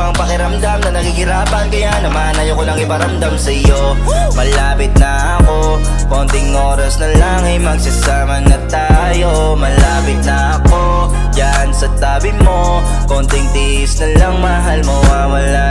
ang pakiramdam na nakikirapan, kaya naman ayoko lang iparamdam sa'yo. Malapit na ako, konting oras na lang ay magsasama na tayo. Malapit na ako, dyan sa tabi mo, konting tiis na lang mahal, mawawala